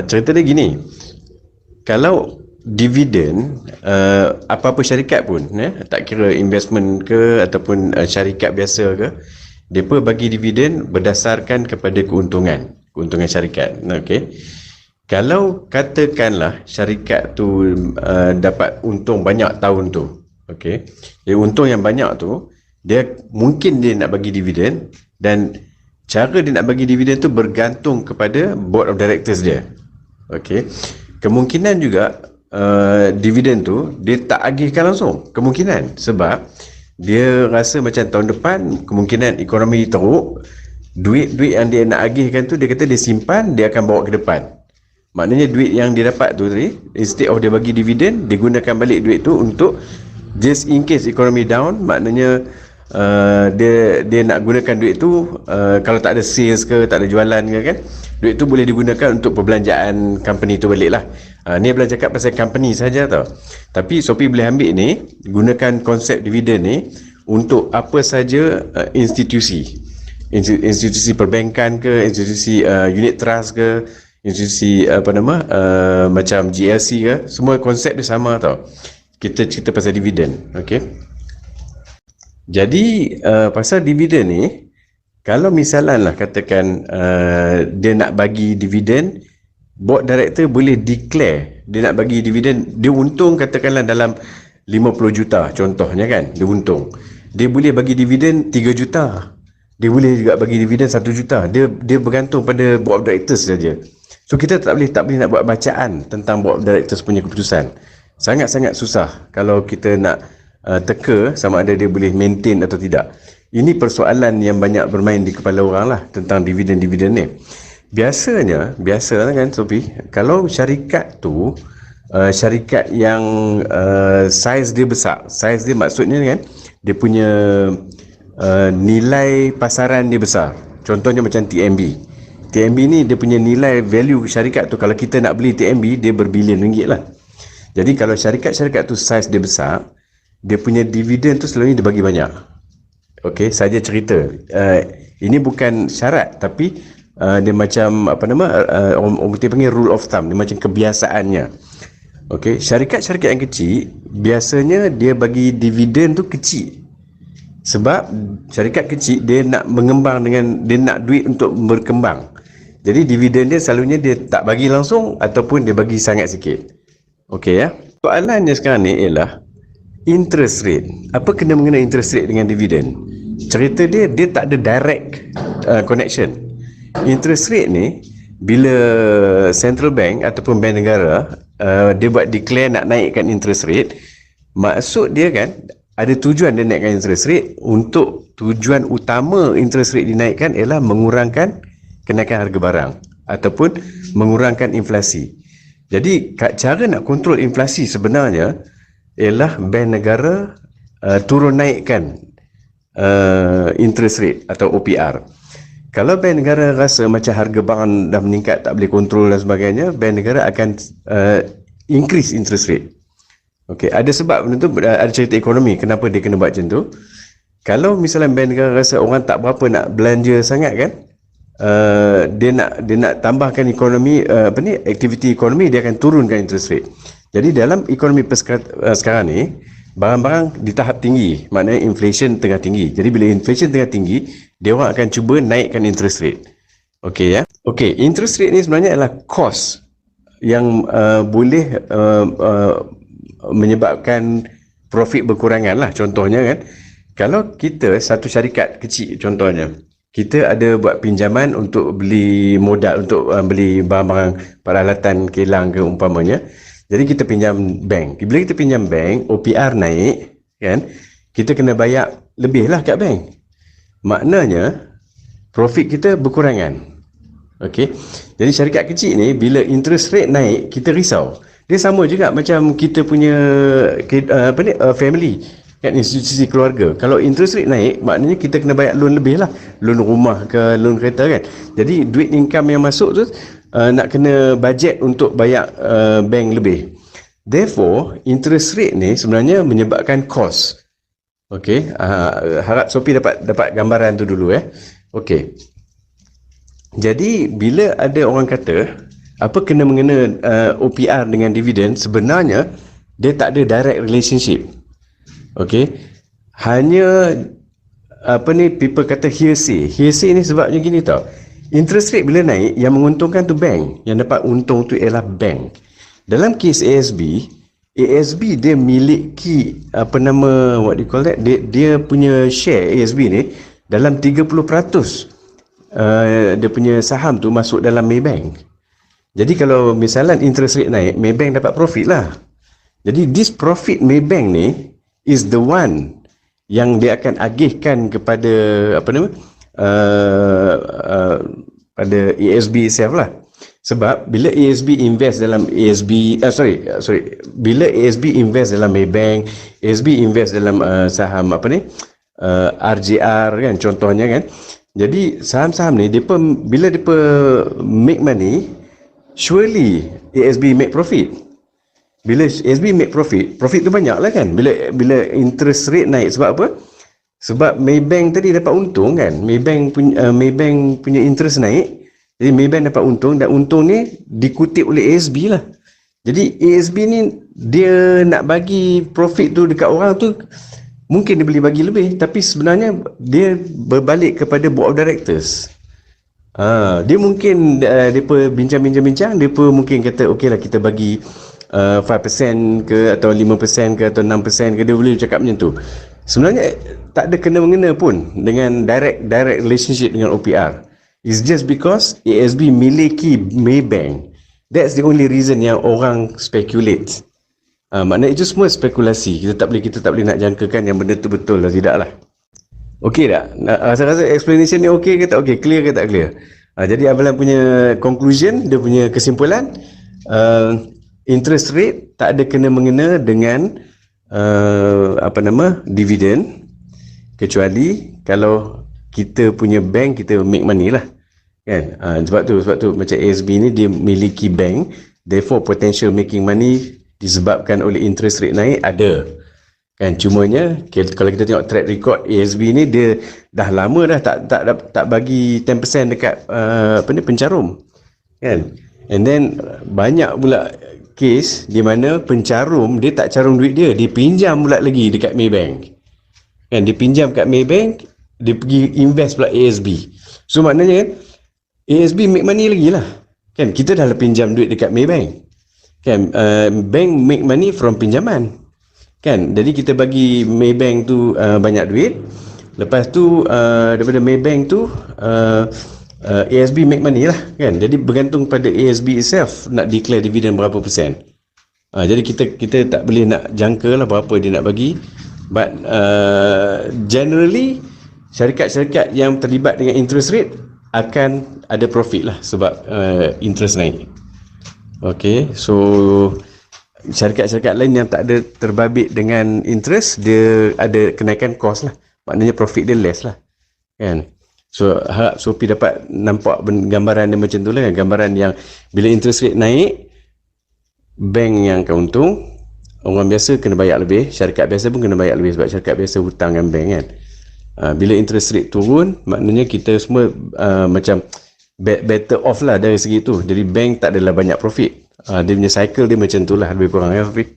Cerita dia gini, kalau dividen apa-apa syarikat pun, tak kira investment ke ataupun syarikat biasa ke, mereka bagi dividen berdasarkan kepada keuntungan syarikat. Okey. Kalau katakanlah syarikat tu dapat untung banyak tahun tu, okey. Untung yang banyak tu, mungkin dia nak bagi dividen, dan cara dia nak bagi dividen tu bergantung kepada board of directors dia. Okey. Kemungkinan juga dividen tu dia tak agihkan langsung. Kemungkinan sebab dia rasa macam tahun depan kemungkinan ekonomi teruk, duit yang dia nak agihkan tu dia kata dia simpan, dia akan bawa ke depan. Maknanya duit yang dia dapat tu tadi, instead of dia bagi dividen, dia gunakan balik duit tu untuk just in case ekonomi down. Maknanya dia nak gunakan duit tu, kalau tak ada sales ke, tak ada jualan ke kan, duit tu boleh digunakan untuk perbelanjaan company tu balik lah. Ni Abang cakap pasal company saja tau. Tapi Shopee boleh ambil ni, gunakan konsep dividen ni untuk apa saja institusi perbankan ke, institusi unit trust ke, institusi macam GLC ke, semua konsep dia sama tau. Kita cerita pasal dividen. Okay. Jadi pasal dividen ni, kalau misalnya lah katakan dia nak bagi dividen, board director boleh declare dia nak bagi dividen, dia untung katakanlah dalam 50 juta contohnya kan, dia untung, dia boleh bagi dividen 3 juta, dia boleh juga bagi dividen 1 juta, dia bergantung pada board of directors saja. So kita tak boleh nak buat bacaan tentang board of directors punya keputusan. Sangat-sangat susah kalau kita nak teka sama ada dia boleh maintain atau tidak. Ini persoalan yang banyak bermain di kepala orang lah tentang dividen-dividen ni. Biasa kan Sophie, kalau syarikat tu syarikat yang saiz dia besar, saiz dia maksudnya kan dia punya nilai pasaran dia besar. Contohnya macam TMB ni dia punya nilai value syarikat tu, kalau kita nak beli TMB dia berbilion ringgit lah. Jadi kalau syarikat tu saiz dia besar, dia punya dividen tu selalunya dia bagi banyak. Okey, saja cerita. Ini bukan syarat, tapi dia macam orang putih panggil rule of thumb, dia macam kebiasaannya. Okey, syarikat-syarikat yang kecil biasanya dia bagi dividen tu kecil. Sebab syarikat kecil dia nak mengembang dia nak duit untuk berkembang. Jadi dividen dia selalunya dia tak bagi langsung ataupun dia bagi sangat sikit. Okey ya. Soalannya sekarang ni ialah interest rate. Apa kena mengena interest rate dengan dividen? Cerita dia tak ada direct connection. Interest rate ni bila central bank ataupun bank negara dia buat declare nak naikkan interest rate, maksud dia kan ada tujuan dia naikkan interest rate. Untuk tujuan utama interest rate dinaikkan ialah mengurangkan kenaikan harga barang ataupun mengurangkan inflasi. Jadi cara nak kontrol inflasi sebenarnya ialah bank negara turun naikkan interest rate atau OPR. Kalau bank negara rasa macam harga barang dah meningkat, tak boleh kontrol dan sebagainya, bank negara akan increase interest rate. Okey, ada sebab benda tu, ada cerita ekonomi kenapa dia kena buat macam tu. Kalau misalnya bank negara rasa orang tak berapa nak belanja sangat kan, dia nak tambahkan ekonomi, aktiviti ekonomi, dia akan turunkan interest rate. Jadi dalam ekonomi sekarang ni, barang-barang di tahap tinggi, maknanya inflation tengah tinggi. Jadi bila inflation tengah tinggi, dia orang akan cuba naikkan interest rate. Okey ya. Okey, interest rate ni sebenarnya adalah cost yang boleh menyebabkan profit berkurangan lah. Contohnya kan, kalau kita satu syarikat kecil contohnya, kita ada buat pinjaman untuk beli modal, untuk beli barang-barang peralatan kilang ke umpamanya. Jadi kita pinjam bank. Bila kita pinjam bank, OPR naik kan, kita kena bayar lebih lah kat bank. Maknanya profit kita berkurangan. Okey. Jadi syarikat kecil ni bila interest rate naik, kita risau. Dia sama juga macam kita punya family kan, institusi keluarga. Kalau interest rate naik, maknanya kita kena bayar loan lebih lah. Loan rumah ke, loan kereta kan. Jadi duit income yang masuk tu nak kena budget untuk bayar bank lebih. Therefore, interest rate ni sebenarnya menyebabkan cost. Okey, harap Sophie dapat gambaran tu dulu Okey. Jadi bila ada orang kata apa kena mengena OPR dengan dividen, sebenarnya dia tak ada direct relationship. Okey. Hanya people kata hearsay. Hearsay ni sebabnya gini tau. Interest rate bila naik, yang menguntungkan tu bank, yang dapat untung tu ialah bank. Dalam kes ASB dia miliki what do you call that? Dia punya share ASB ni dalam 30% dia punya saham tu masuk dalam Maybank. Jadi kalau misalnya interest rate naik, Maybank dapat profit lah. Jadi this profit Maybank ni is the one yang dia akan agihkan kepada pada ASB itself lah. Sebab bila ASB invest dalam bila ASB invest dalam Maybank, ASB invest dalam saham RJR kan contohnya kan. Jadi saham-saham ni bila depa make money, surely ASB make profit. Bila ASB make profit tu banyak lah kan. Bila interest rate naik, sebab apa? Sebab Maybank tadi dapat untung kan. Maybank punya interest naik, jadi Maybank dapat untung, dan untung ni dikutip oleh ASB lah. Jadi ASB ni dia nak bagi profit tu dekat orang tu, mungkin dia boleh bagi lebih, tapi sebenarnya dia berbalik kepada board of directors. Dia mungkin depa bincang-bincang, depa mungkin kata okeylah kita bagi 5% ke atau 5% ke atau 6% ke, dia boleh cakap macam tu. Sebenarnya tak ada kena-mengena pun dengan direct relationship dengan OPR. It's just because ASB miliki Maybank. That's the only reason yang orang speculate. Maknanya itu semua spekulasi. Kita tak boleh nak jangkakan yang benda tu betul lah, tidak lah. Okey tak? Rasa-rasa explanation ni okey ke tak okey? Clear ke tak clear? Jadi Abalan punya conclusion, dia punya kesimpulan, interest rate tak ada kena-mengena dengan dividen, kecuali kalau kita punya bank, kita make money lah kan. Sebab tu macam ASB ni dia miliki bank, therefore potential making money disebabkan oleh interest rate naik ada kan. Cumanya kalau kita tengok track record ASB ni, dia dah lama dah tak bagi 10% dekat pencarum kan. And then banyak pula kes di mana pencarum dia tak carum duit dia pinjam pula lagi dekat Maybank kan. Dia pinjam kat Maybank, dia pergi invest pula ASB. So maknanya kan ASB make money lagi lah kan. Kita dah pinjam duit dekat Maybank kan, bank make money from pinjaman kan. Jadi kita bagi Maybank tu banyak duit, lepas tu daripada Maybank tu ASB make money lah kan. Jadi bergantung pada ASB itself nak declare dividen berapa persen. Jadi kita tak boleh nak jangka lah berapa dia nak bagi. But generally syarikat-syarikat yang terlibat dengan interest rate akan ada profit lah sebab interest naik. Okay, so syarikat-syarikat lain yang tak ada terbabit dengan interest, dia ada kenaikan cost lah, maknanya profit dia less lah kan. So harap Sophie dapat nampak gambaran dia macam tu lah kan. Gambaran yang bila interest rate naik, bank yang akan untung, orang biasa kena bayar lebih, syarikat biasa pun kena bayar lebih sebab syarikat biasa hutang dengan bank kan. Bila interest rate turun, maknanya kita semua macam better off lah dari segi tu. Jadi bank tak adalah banyak profit. Dia punya cycle dia macam tu lah lebih kurang ya Sophie.